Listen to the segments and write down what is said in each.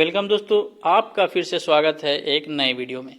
Welcome दोस्तों, आपका फिर से स्वागत है एक नए वीडियो में।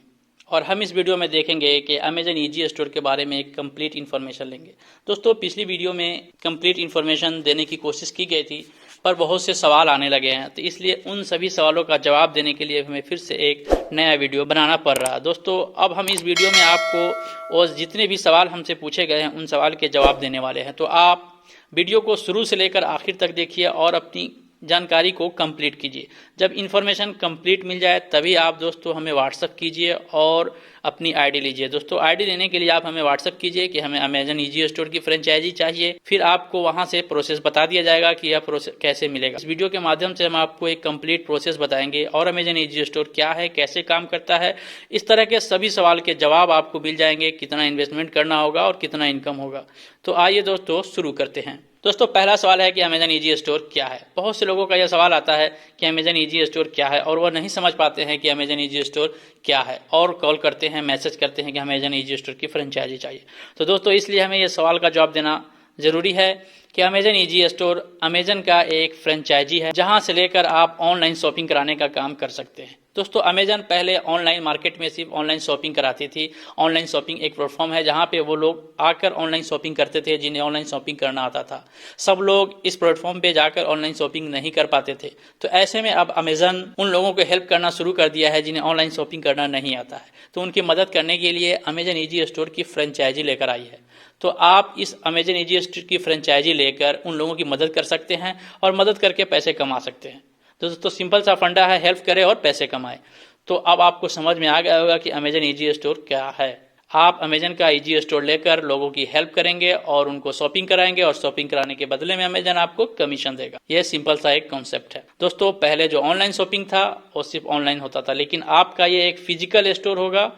और हम इस वीडियो में देखेंगे कि अमेजन ईजी स्टोर के बारे में एक कंप्लीट इन्फॉर्मेशन लेंगे। दोस्तों, पिछली वीडियो में कंप्लीट इन्फॉर्मेशन देने की कोशिश की गई थी, पर बहुत से सवाल आने लगे हैं, तो इसलिए उन सभी सवालों का जवाब देने के लिए हमें फिर से एक नया वीडियो बनाना पड़ रहा है। दोस्तों, अब हम इस वीडियो में आपको और जितने भी सवाल हमसे पूछे गए हैं उन सवाल के जवाब देने वाले हैं। तो आप वीडियो को शुरू से लेकर आखिर तक देखिए और अपनी जानकारी को कंप्लीट कीजिए। जब इन्फॉर्मेशन कंप्लीट मिल जाए तभी आप दोस्तों हमें व्हाट्सअप कीजिए और अपनी आईडी लीजिए। दोस्तों, आईडी लेने के लिए आप हमें व्हाट्सअप कीजिए कि हमें अमेजन ईजी स्टोर की फ्रेंचाइजी चाहिए, फिर आपको वहां से प्रोसेस बता दिया जाएगा कि यह प्रोसेस कैसे मिलेगा। इस वीडियो के माध्यम से हम आपको एक कंप्लीट प्रोसेस बताएंगे और अमेजन ईजी स्टोर क्या है, कैसे काम करता है, इस तरह के सभी सवाल के जवाब आपको मिल जाएंगे। कितना इन्वेस्टमेंट करना होगा और कितना इनकम होगा। तो आइए दोस्तों शुरू करते हैं। दोस्तों, पहला सवाल है कि अमेजन ईजी स्टोर क्या है। बहुत से लोगों का यह सवाल आता है कि अमेजन ईजी स्टोर क्या है और वह नहीं समझ पाते हैं कि अमेजन ईजी स्टोर क्या है और कॉल करते हैं, मैसेज करते हैं कि अमेजन ईजी स्टोर की फ्रेंचाइजी चाहिए। तो दोस्तों, इसलिए हमें यह सवाल का जवाब देना ज़रूरी है कि अमेजन ईजी स्टोर अमेजन का एक फ्रेंचाइजी है जहां से लेकर आप ऑनलाइन शॉपिंग कराने का काम कर सकते हैं। दोस्तों, अमेजन पहले ऑनलाइन मार्केट में सिर्फ ऑनलाइन शॉपिंग कराती थी। ऑनलाइन शॉपिंग एक प्लेटफॉर्म है जहां पे वो लोग आकर ऑनलाइन शॉपिंग करते थे जिन्हें ऑनलाइन शॉपिंग करना आता था। सब लोग इस प्लेटफॉर्म पे जाकर ऑनलाइन शॉपिंग नहीं कर पाते थे। तो ऐसे में अब अमेजन उन लोगों को हेल्प करना शुरू कर दिया है जिन्हें ऑनलाइन शॉपिंग करना नहीं आता है। तो उनकी मदद करने के लिए अमेजन ईजी स्टोर की फ्रेंचाइजी लेकर आई है। तो आप इस अमेजन ईजी स्टोर की फ्रेंचाइजी लेकर उन लोगों की मदद कर सकते हैं और मदद करके पैसे कमा सकते हैं। दोस्तों, सिंपल सा फंडा है, हेल्प करें और पैसे कमाएं। तो अब आपको समझ में आ गया होगा कि अमेजन ईजी स्टोर क्या है। आप अमेजन का ईजी स्टोर लेकर लोगों की हेल्प करेंगे और उनको शॉपिंग कराएंगे और शॉपिंग कराने के बदले में अमेजन आपको कमीशन देगा। यह सिंपल सा एक कॉन्सेप्ट है। दोस्तों, पहले जो ऑनलाइन शॉपिंग था वो सिर्फ ऑनलाइन होता था, लेकिन आपका ये एक फिजिकल स्टोर होगा।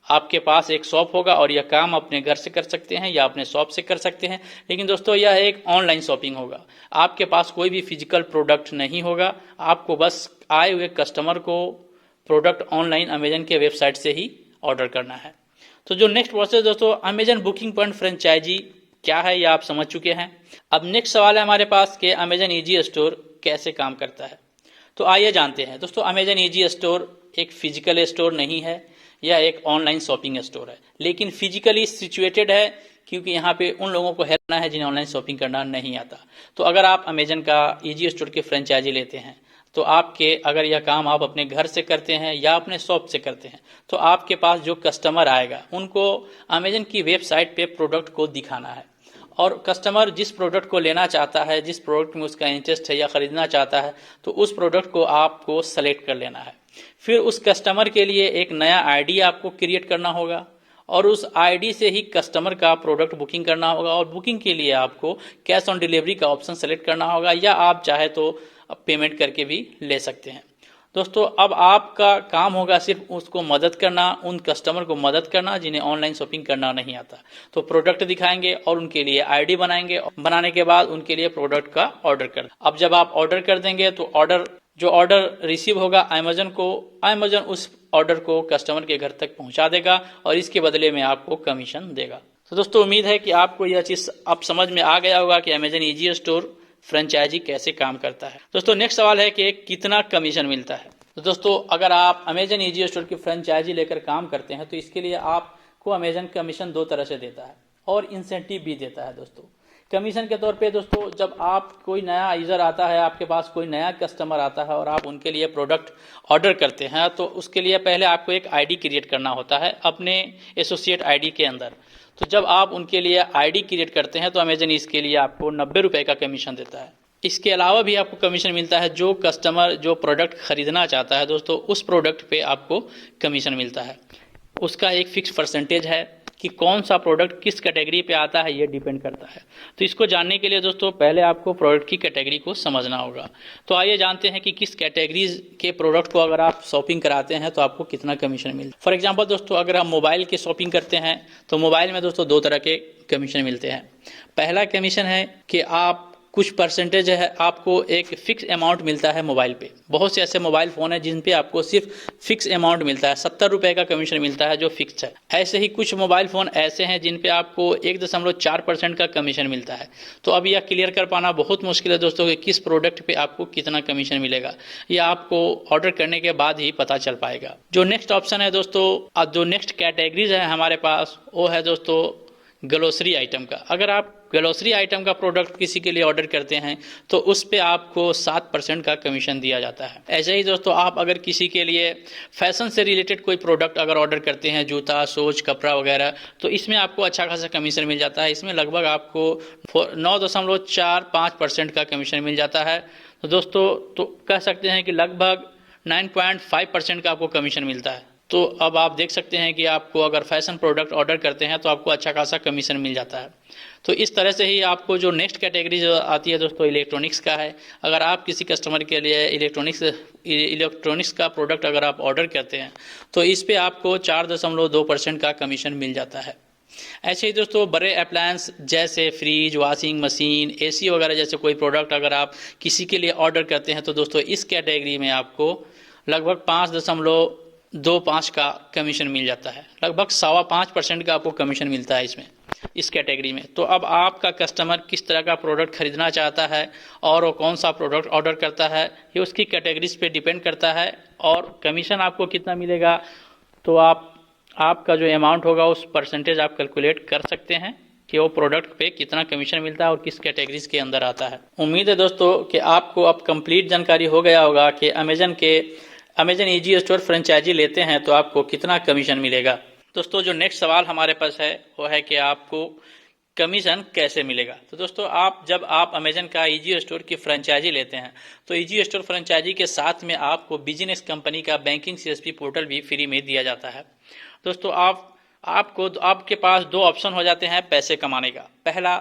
आपके पास एक शॉप होगा और यह काम अपने घर से कर सकते हैं या अपने शॉप से कर सकते हैं। लेकिन दोस्तों, यह एक ऑनलाइन शॉपिंग होगा। आपके पास कोई भी फिजिकल प्रोडक्ट नहीं होगा। आपको बस आए हुए कस्टमर को प्रोडक्ट ऑनलाइन अमेजन के वेबसाइट से ही ऑर्डर करना है। तो जो नेक्स्ट प्रोसेस दोस्तों, अमेजन बुकिंग पॉइंट फ्रेंचाइजी क्या है, यह आप समझ चुके हैं। अब नेक्स्ट सवाल है हमारे पास कि अमेजन ईजी स्टोर कैसे काम करता है। तो आइए जानते हैं। दोस्तों, अमेजन ईजी स्टोर एक फिजिकल स्टोर नहीं है, यह एक ऑनलाइन शॉपिंग स्टोर है, लेकिन फिजिकली सिचुएटेड है क्योंकि यहाँ पे उन लोगों को हेल्प करना है जिन्हें ऑनलाइन शॉपिंग करना नहीं आता। तो अगर आप अमेजन का ईजी स्टोर की फ्रेंचाइजी लेते हैं तो आपके अगर यह काम आप अपने घर से करते हैं या अपने शॉप से करते हैं तो आपके पास जो कस्टमर आएगा उनको अमेजन की वेबसाइट पे प्रोडक्ट को दिखाना है और कस्टमर जिस प्रोडक्ट को लेना चाहता है, जिस प्रोडक्ट में उसका इंटरेस्ट है या खरीदना चाहता है, तो उस प्रोडक्ट को आपको सेलेक्ट कर लेना है। फिर उस कस्टमर के लिए एक नया आईडी आपको क्रिएट करना होगा और उस आईडी से ही कस्टमर का प्रोडक्ट बुकिंग करना होगा और बुकिंग के लिए आपको कैश ऑन डिलीवरी का ऑप्शन सेलेक्ट करना होगा या आप चाहे तो पेमेंट करके भी ले सकते हैं। दोस्तों, अब आपका काम होगा सिर्फ उसको मदद करना, उन कस्टमर को मदद करना जिन्हें ऑनलाइन शॉपिंग करना नहीं आता। तो प्रोडक्ट दिखाएंगे और उनके लिए आईडी बनाएंगे, बनाने के बाद उनके लिए प्रोडक्ट का ऑर्डर कर। अब जब आप ऑर्डर कर देंगे तो ऑर्डर रिसीव होगा अमेजन को, अमेजन उस ऑर्डर को कस्टमर के घर तक पहुंचा देगा और इसके बदले में आपको कमीशन देगा। तो दोस्तों, उम्मीद है कि आपको यह चीज अब समझ में आ गया होगा कि अमेजन ईजी स्टोर फ्रेंचाइजी कैसे काम करता है। दोस्तों, नेक्स्ट सवाल है कि कितना कमीशन मिलता है। तो दोस्तों, अगर आप अमेजन ईजी स्टोर की फ्रेंचाइजी लेकर काम करते हैं तो इसके लिए आपको अमेजन कमीशन दो तरह से देता है और इंसेंटिव भी देता है। दोस्तों, कमीशन के तौर पे दोस्तों, जब आप कोई नया यूजर आता है, आपके पास कोई नया कस्टमर आता है और आप उनके लिए प्रोडक्ट ऑर्डर करते हैं तो उसके लिए पहले आपको एक आईडी क्रिएट करना होता है अपने एसोसिएट आईडी के अंदर। तो जब आप उनके लिए आईडी क्रिएट करते हैं तो अमेजन इसके लिए आपको 90 रुपये का कमीशन देता है। इसके अलावा भी आपको कमीशन मिलता है। जो कस्टमर जो प्रोडक्ट खरीदना चाहता है दोस्तों, उस प्रोडक्ट पे आपको कमीशन मिलता है। उसका एक फिक्स परसेंटेज है कि कौन सा प्रोडक्ट किस कैटेगरी पे आता है, ये डिपेंड करता है। तो इसको जानने के लिए दोस्तों पहले आपको प्रोडक्ट की कैटेगरी को समझना होगा। तो आइए जानते हैं कि किस कैटेगरीज के प्रोडक्ट को अगर आप शॉपिंग कराते हैं तो आपको कितना कमीशन मिलता है। फॉर एग्जांपल दोस्तों, अगर हम मोबाइल की शॉपिंग करते हैं तो मोबाइल में दोस्तों दो तरह के कमीशन मिलते हैं। पहला कमीशन है कि आप कुछ परसेंटेज है आपको एक फिक्स अमाउंट मिलता है मोबाइल पे। बहुत से ऐसे मोबाइल फ़ोन है जिन पे आपको सिर्फ फिक्स अमाउंट मिलता है, 70 रुपये का कमीशन मिलता है जो फिक्स है। ऐसे ही कुछ मोबाइल फ़ोन ऐसे हैं जिन पे आपको 1.4% का कमीशन मिलता है। तो अब यह क्लियर कर पाना बहुत मुश्किल है दोस्तों कि किस प्रोडक्ट पे आपको कितना कमीशन मिलेगा, यह आपको ऑर्डर करने के बाद ही पता चल पाएगा। जो नेक्स्ट ऑप्शन है दोस्तों, अब जो नेक्स्ट कैटेगरीज है हमारे पास वो है दोस्तों ग्रोसरी आइटम का। अगर आप ग्रोसरी आइटम का प्रोडक्ट किसी के लिए ऑर्डर करते हैं तो उस पे आपको 7% का कमीशन दिया जाता है। ऐसे ही दोस्तों आप अगर किसी के लिए फैशन से रिलेटेड कोई प्रोडक्ट अगर ऑर्डर करते हैं, जूता, शूज, कपड़ा वगैरह, तो इसमें आपको अच्छा खासा कमीशन मिल जाता है। इसमें लगभग आपको 9.45% का कमीशन मिल जाता है। तो दोस्तों तो कह सकते हैं कि लगभग 9.5% का आपको कमीशन मिलता है। तो अब आप देख सकते हैं कि आपको अगर फैशन प्रोडक्ट ऑर्डर करते हैं तो आपको अच्छा खासा कमीशन मिल जाता है। तो इस तरह से ही आपको जो नेक्स्ट कैटेगरी जो आती है दोस्तों इलेक्ट्रॉनिक्स का है। अगर आप किसी कस्टमर के लिए इलेक्ट्रॉनिक्स का प्रोडक्ट अगर आप ऑर्डर करते हैं तो इस पे आपको 4.2% का कमीशन मिल जाता है। ऐसे ही दोस्तों बड़े अप्लायंस जैसे फ्रिज, वॉशिंग मशीन, एसी वगैरह जैसे कोई प्रोडक्ट अगर आप किसी के लिए ऑर्डर करते हैं तो दोस्तों इस कैटेगरी में आपको लगभग 5.25 का कमीशन मिल जाता है। लगभग 5.25% का आपको कमीशन मिलता है इसमें, इस कैटेगरी में। तो अब आपका कस्टमर किस तरह का प्रोडक्ट खरीदना चाहता है और वो कौन सा प्रोडक्ट ऑर्डर करता है ये उसकी कैटेगरीज पे डिपेंड करता है। और कमीशन आपको कितना मिलेगा तो आपका जो अमाउंट होगा उस परसेंटेज आप कैलकुलेट कर सकते हैं कि वो प्रोडक्ट पे कितना कमीशन मिलता है और किस कैटेगरीज के अंदर आता है। उम्मीद है दोस्तों कि आपको अब कंप्लीट जानकारी हो गया होगा कि अमेजन ईजी स्टोर फ्रेंचाइजी लेते हैं तो आपको कितना कमीशन मिलेगा। दोस्तों जो नेक्स्ट सवाल हमारे पास है वो है कि आपको कमीशन कैसे मिलेगा। तो दोस्तों जब आप अमेजन का ईजी स्टोर की फ्रेंचाइजी लेते हैं तो ईजी स्टोर फ्रेंचाइजी के साथ में आपको बिजनेस कंपनी का बैंकिंग सीएसपी पोर्टल भी फ्री में दिया जाता है। दोस्तों आपके पास दो ऑप्शन हो जाते हैं पैसे कमाने का। पहला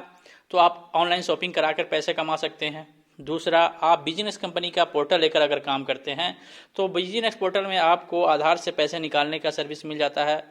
तो आप ऑनलाइन शॉपिंग कराकर पैसे कमा सकते हैं। दूसरा आप बिजनेस कंपनी का पोर्टल लेकर अगर काम करते हैं तो बिजनेस पोर्टल में आपको आधार से पैसे निकालने का सर्विस मिल जाता है,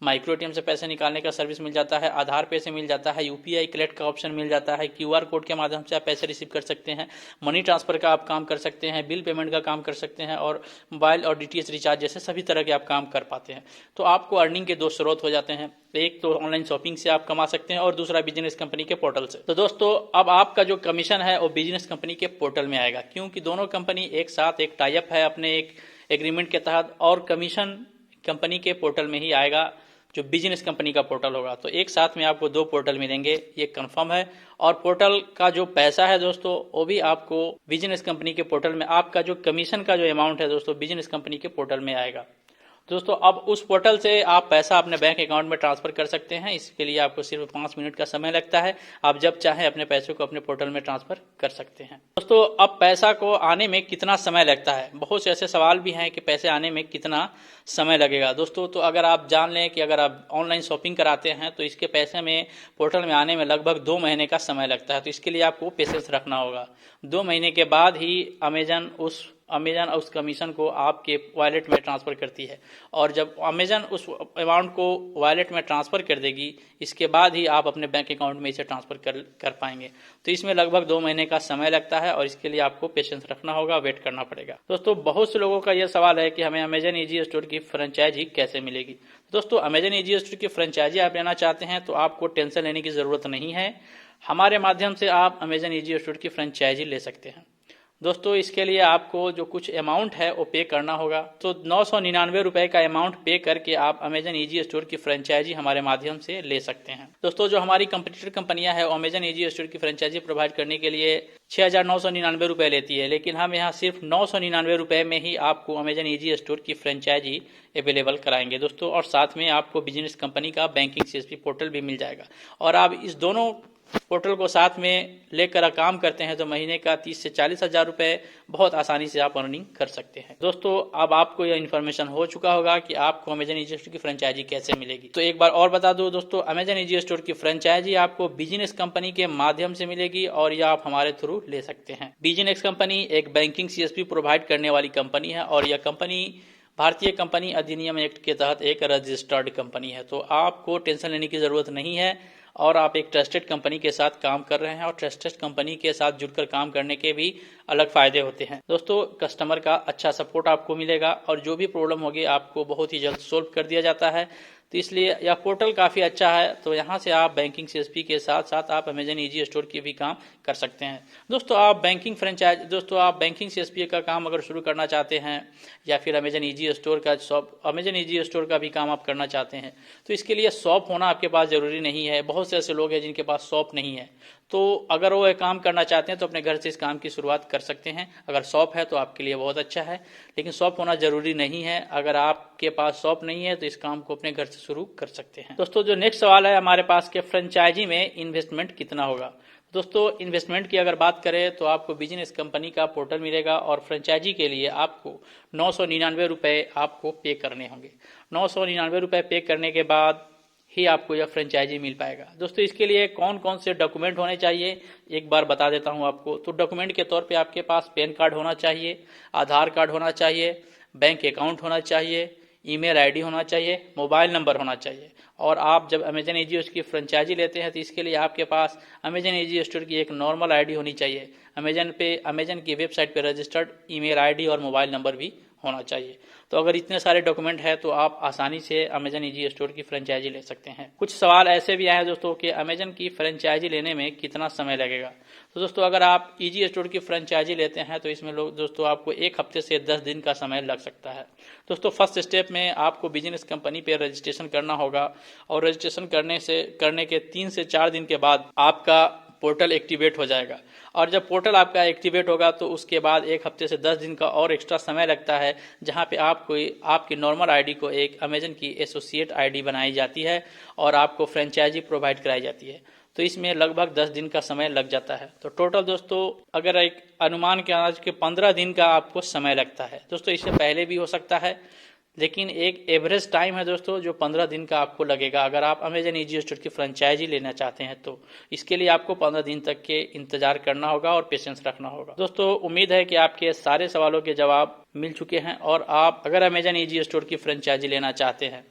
माइक्रो एटीएम से पैसे निकालने का सर्विस मिल जाता है, आधार पे से मिल जाता है, यूपीआई कलेक्ट का ऑप्शन मिल जाता है, क्यूआर कोड के माध्यम से आप पैसे रिसीव कर सकते हैं, मनी ट्रांसफर का आप काम कर सकते हैं, बिल पेमेंट का काम कर सकते हैं और मोबाइल और डीटीएच रिचार्ज जैसे सभी तरह के आप काम कर पाते हैं। तो आपको अर्निंग के दो स्रोत हो जाते हैं, एक तो ऑनलाइन शॉपिंग से आप कमा सकते हैं और दूसरा बिजनेस कंपनी के पोर्टल से। तो दोस्तों अब आपका जो कमीशन है वो बिजनेस कंपनी के पोर्टल में आएगा, क्योंकि दोनों कंपनी एक साथ एक टाई अप है अपने एक एग्रीमेंट के तहत, और कमीशन कंपनी के पोर्टल में ही आएगा जो बिजनेस कंपनी का पोर्टल होगा। तो एक साथ में आपको दो पोर्टल मिलेंगे, ये कंफर्म है। और पोर्टल का जो पैसा है दोस्तों वो भी आपको बिजनेस कंपनी के पोर्टल में, आपका जो कमीशन का जो अमाउंट है दोस्तों बिजनेस कंपनी के पोर्टल में आएगा। दोस्तों अब उस पोर्टल से आप पैसा अपने बैंक अकाउंट में ट्रांसफर कर सकते हैं। इसके लिए आपको सिर्फ 5 मिनट का समय लगता है। आप जब चाहें अपने पैसे को अपने पोर्टल में ट्रांसफर कर सकते हैं। दोस्तों अब पैसा को आने में कितना समय लगता है, बहुत से ऐसे सवाल भी हैं कि पैसे आने में कितना समय लगेगा। दोस्तों तो अगर आप जान लें कि अगर आप ऑनलाइन शॉपिंग कराते हैं तो इसके पैसे में पोर्टल में आने में लगभग 2 महीने का समय लगता है। तो इसके लिए आपको पेशेंस रखना होगा। 2 महीने के बाद ही अमेजन उस कमीशन को आपके वॉलेट में ट्रांसफ़र करती है, और जब अमेजन उस अमाउंट को वॉलेट में ट्रांसफ़र कर देगी इसके बाद ही आप अपने बैंक अकाउंट में इसे ट्रांसफ़र कर पाएंगे। तो इसमें लगभग 2 महीने का समय लगता है और इसके लिए आपको पेशेंस रखना होगा, वेट करना पड़ेगा। दोस्तों बहुत से लोगों का यह सवाल है कि हमें अमेजन ईजी स्टोर की फ्रेंचाइजी कैसे मिलेगी। दोस्तों अमेजन ईजी स्टोर की फ्रेंचाइजी आप लेना चाहते हैं तो आपको टेंशन लेने की ज़रूरत नहीं है। हमारे माध्यम से आप अमेजन ईजी स्टोर की फ्रेंचाइजी ले सकते हैं। दोस्तों इसके लिए आपको जो कुछ अमाउंट है वो पे करना होगा। तो 999 रुपये का अमाउंट पे करके आप अमेजन ईजी स्टोर की फ्रेंचाइजी हमारे माध्यम से ले सकते हैं। दोस्तों जो हमारी कंपटीटर कंपनियां हैं अमेजन ईजी स्टोर की फ्रेंचाइजी प्रोवाइड करने के लिए 6,999 रुपये लेती है, लेकिन हम यहाँ सिर्फ 999 रुपये में ही आपको अमेजन ईजी स्टोर की फ्रेंचाइजी अवेलेबल कराएंगे दोस्तों। और साथ में आपको बिजनेस कंपनी का बैंकिंग सीएसपी पोर्टल भी मिल जाएगा। और आप इस दोनों पोर्टल को साथ में लेकर काम करते हैं तो महीने का 30 से 40 हज़ार रुपये बहुत आसानी से आप अर्निंग कर सकते हैं। दोस्तों अब आपको यह इन्फॉर्मेशन हो चुका होगा कि आपको अमेजन ईजी स्टोर की फ्रेंचाइजी कैसे मिलेगी। तो एक बार और बता दूं दोस्तों, अमेजन ईजी स्टोर की फ्रेंचाइजी आपको बिजनेस कंपनी के माध्यम से मिलेगी और यह आप हमारे थ्रू ले सकते हैं। बिजनेस कंपनी एक बैंकिंग सीएसपी प्रोवाइड करने वाली कंपनी है और यह कंपनी भारतीय कंपनी अधिनियम एक्ट के तहत एक रजिस्टर्ड कंपनी है। तो आपको टेंशन लेने की ज़रूरत नहीं है और आप एक ट्रस्टेड कंपनी के साथ काम कर रहे हैं, और ट्रस्टेड कंपनी के साथ जुड़कर काम करने के भी अलग फायदे होते हैं। दोस्तों, कस्टमर का अच्छा सपोर्ट आपको मिलेगा और जो भी प्रॉब्लम होगी आपको बहुत ही जल्द सोल्व कर दिया जाता है। तो इसलिए यह पोर्टल काफ़ी अच्छा है। तो यहाँ से आप बैंकिंग सीएसपी के साथ साथ आप अमेजन ईजी स्टोर की भी काम कर सकते हैं। दोस्तों, आप बैंकिंग सीएसपी का काम अगर शुरू करना चाहते हैं या फिर अमेजन ईजी स्टोर का भी काम आप करना चाहते हैं, तो इसके लिए शॉप होना आपके पास ज़रूरी नहीं है। बहुत से ऐसे लोग हैं जिनके पास शॉप नहीं है, तो अगर वो काम करना चाहते हैं तो अपने घर से इस काम की शुरुआत कर सकते हैं। अगर शॉप है तो आपके लिए बहुत अच्छा है, लेकिन शॉप होना ज़रूरी नहीं है। अगर आपके पास शॉप नहीं है तो इस काम को अपने घर से शुरू कर सकते हैं। दोस्तों, जो नेक्स्ट सवाल है हमारे पास कि फ्रेंचाइजी में इन्वेस्टमेंट कितना होगा। दोस्तों, इन्वेस्टमेंट की अगर बात करें तो आपको बिजनेस कंपनी का पोर्टल मिलेगा और फ्रेंचाइजी के लिए आपको 999 रुपये आपको पे करने होंगे। 999 रुपये पे करने के बाद ही आपको यह फ्रेंचाइजी मिल पाएगा। दोस्तों, इसके लिए कौन कौन से डॉक्यूमेंट होने चाहिए एक बार बता देता हूं आपको। तो डॉक्यूमेंट के तौर पे आपके पास पैन कार्ड होना चाहिए, आधार कार्ड होना चाहिए, बैंक अकाउंट होना चाहिए, ईमेल आईडी होना चाहिए, मोबाइल नंबर होना चाहिए। और आप जब अमेजन ईजी स्टोर की फ्रेंचाइजी लेते हैं तो इसके लिए आपके पास अमेजन ईजी स्टोर की एक नॉर्मल आईडी होनी चाहिए। अमेजन की वेबसाइट पे रजिस्टर्ड ईमेल आईडी और मोबाइल नंबर भी होना चाहिए। तो अगर इतने सारे डॉक्यूमेंट है तो आप आसानी से अमेजन ईजी स्टोर की फ्रेंचाइजी ले सकते हैं। कुछ सवाल ऐसे भी आए हैं दोस्तों कि अमेजन की फ्रेंचाइजी लेने में कितना समय लगेगा। तो दोस्तों, अगर आप ईजी स्टोर की फ्रेंचाइजी लेते हैं तो इसमें दोस्तों आपको 1 हफ्ते से 10 दिन का समय लग सकता है। दोस्तों, फर्स्ट स्टेप में आपको बिजनेस कंपनी पे रजिस्ट्रेशन करना होगा और रजिस्ट्रेशन करने के 3 से 4 दिन के बाद आपका पोर्टल एक्टिवेट हो जाएगा। और जब पोर्टल आपका एक्टिवेट होगा तो उसके बाद 1 हफ्ते से 10 दिन का और एक्स्ट्रा समय लगता है, जहां पे आपकी नॉर्मल आईडी को एक अमेजन की एसोसिएट आईडी बनाई जाती है और आपको फ्रेंचाइजी प्रोवाइड कराई जाती है। तो इसमें लगभग 10 दिन का समय लग जाता है। तो टोटल दोस्तों, अगर एक अनुमान के अंदाज के 15 दिन का आपको समय लगता है। दोस्तों, इससे पहले भी हो सकता है, लेकिन एक एवरेज टाइम है दोस्तों जो 15 दिन का आपको लगेगा अगर आप अमेजन ईजी स्टोर की फ्रेंचाइजी लेना चाहते हैं। तो इसके लिए आपको 15 दिन तक के इंतजार करना होगा और पेशेंस रखना होगा। दोस्तों, उम्मीद है कि आपके सारे सवालों के जवाब मिल चुके हैं। और आप अगर अमेजन ईजी स्टोर की फ्रेंचाइजी लेना चाहते हैं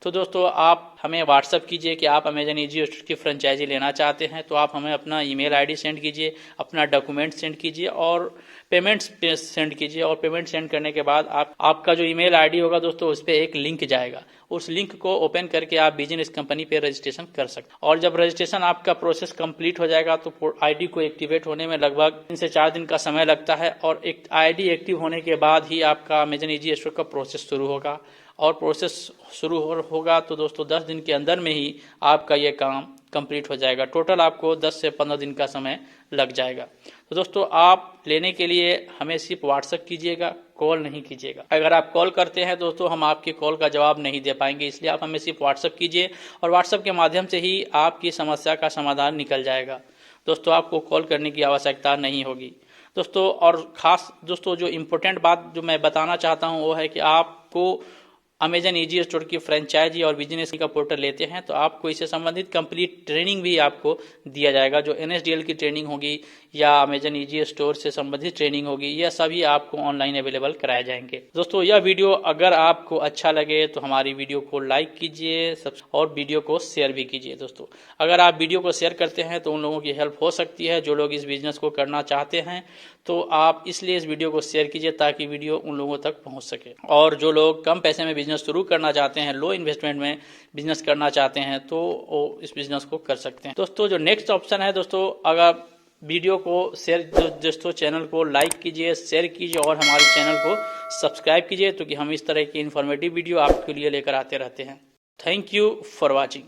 तो दोस्तों आप हमें व्हाट्सअप कीजिए कि आप अमेजन ईजी स्टोर की फ्रेंचाइजी लेना चाहते हैं। तो आप हमें अपना ईमेल आईडी सेंड कीजिए, अपना डॉक्यूमेंट सेंड कीजिए और पेमेंट्स सेंड कीजिए। और पेमेंट सेंड करने के बाद आपका जो ईमेल आईडी होगा दोस्तों, उस पर एक लिंक जाएगा। उस लिंक को ओपन करके आप बिजनेस कंपनी पे रजिस्ट्रेशन कर सकते हैं। और जब रजिस्ट्रेशन आपका प्रोसेस कंप्लीट हो जाएगा तो आईडी को एक्टिवेट होने में लगभग 3 से 4 दिन का समय लगता है। और एक आईडी एक्टिव होने के बाद ही आपका अमेजन ईजी स्टोर का प्रोसेस शुरू होगा। और प्रोसेस शुरू होगा तो दोस्तों 10 दिन के अंदर में ही आपका ये काम कंप्लीट हो जाएगा। टोटल आपको 10 से 15 दिन का समय लग जाएगा। तो दोस्तों, आप लेने के लिए हमें सिर्फ व्हाट्सएप कीजिएगा, कॉल नहीं कीजिएगा। अगर आप कॉल करते हैं दोस्तों, हम आपकी कॉल का जवाब नहीं दे पाएंगे, इसलिए आप हमें सिर्फ व्हाट्सएप कीजिए और व्हाट्सएप के माध्यम से ही आपकी समस्या का समाधान निकल जाएगा। दोस्तों, आपको कॉल करने की आवश्यकता नहीं होगी। दोस्तों, और खास दोस्तों जो इम्पोर्टेंट बात जो मैं बताना चाहता हूँ वो है कि आपको अमेजन ईजी स्टोर की फ्रेंचाइजी और बिजनेस का पोर्टल लेते हैं तो आपको इससे संबंधित कंप्लीट ट्रेनिंग भी आपको दिया जाएगा। जो NSDL की ट्रेनिंग होगी या अमेजन ईजी स्टोर से संबंधित ट्रेनिंग होगी, यह सभी आपको ऑनलाइन अवेलेबल कराए जाएंगे। दोस्तों, यह वीडियो अगर आपको अच्छा लगे तो हमारी वीडियो को लाइक कीजिए और वीडियो को शेयर भी कीजिए। दोस्तों, अगर आप वीडियो को शेयर करते हैं तो उन लोगों की हेल्प हो सकती है जो लोग इस बिजनेस को करना चाहते हैं। तो आप इसलिए इस वीडियो को शेयर कीजिए ताकि वीडियो उन लोगों तक पहुंच सके। और जो लोग कम पैसे में बिजनेस शुरू करना चाहते हैं, लो इन्वेस्टमेंट में बिजनेस करना चाहते हैं, तो वो इस बिजनेस को कर सकते हैं। दोस्तों, जो नेक्स्ट ऑप्शन है दोस्तों, अगर वीडियो को शेयर दोस्तों चैनल को लाइक कीजिए, शेयर कीजिए और हमारे चैनल को सब्सक्राइब कीजिए, तो कि हम इस तरह की इन्फॉर्मेटिव वीडियो आपके लिए लेकर आते रहते हैं। Thank you for watching.